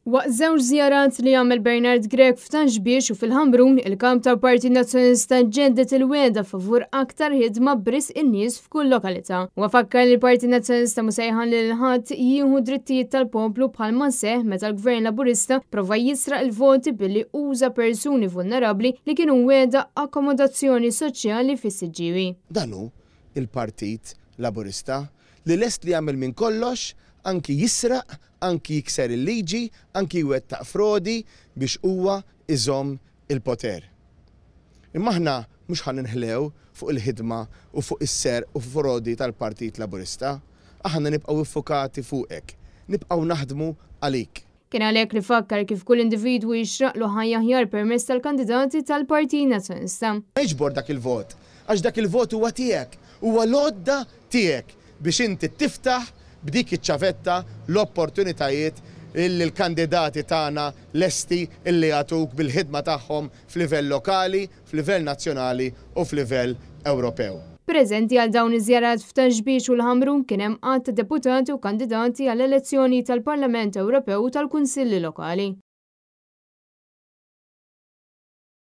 Waqt żewġ żjarat li għamel Bernard Grech f'Tanġbiex u fil-Ħamrun, il-kamp tal-Partit Nazzjonalista ġeddet il-weda favur aktar ħidma bris in-nies f'kull lokalità. U fakkar li l-Partit Nazzjonalista mhu sejħan lil ħadd jieħu drittijiet tal-poplu bħalma seħħ meta l-Gvern Laburista prova jisraq il-voti billi uża persuni vulnerabbli li kienu weda akkomodazzjoni soċjali fis-Siġġiewi. Dan hu il-Partit Laburista li lest li jagħmel minn kollox, anki jisraq, anki jikser il-liġi, anki jwettaq frodi biex huwa iżomm il-poter. Imma aħna mhux ħaninħlew fuq il-ħidma u fuq is-ser u frodi tal-Partit Laburista, aħna nibqgħu iffukati fuqek, nibqgħu naħdmu għalik. Kien għalhekk li fakkar kif kull individwu jixraqlu ħajja aħjar permezz tal-kandidati tal-Partit Nazzjonalista. Iġbor dak il-vot, għax dak il-vot huwa tiegħek, huwa l-għodda tiegħek biex inti tiftaħ b'dik iċ-ċavetta l-opportunitajiet illi l-kandidati tagħna lesti illi jagħtuk bil-ħidma tagħhom f'livell lokali, f'livell nazzjonali u f'livell Ewropew. Preżenti għal dawn iż-żjarat f'Tanġbiex u l-Ħamrun kien hemm qatt deputati u kandidati għall elezzjoni tal-Parlament Ewropew u tal-Kunsilli Lokali.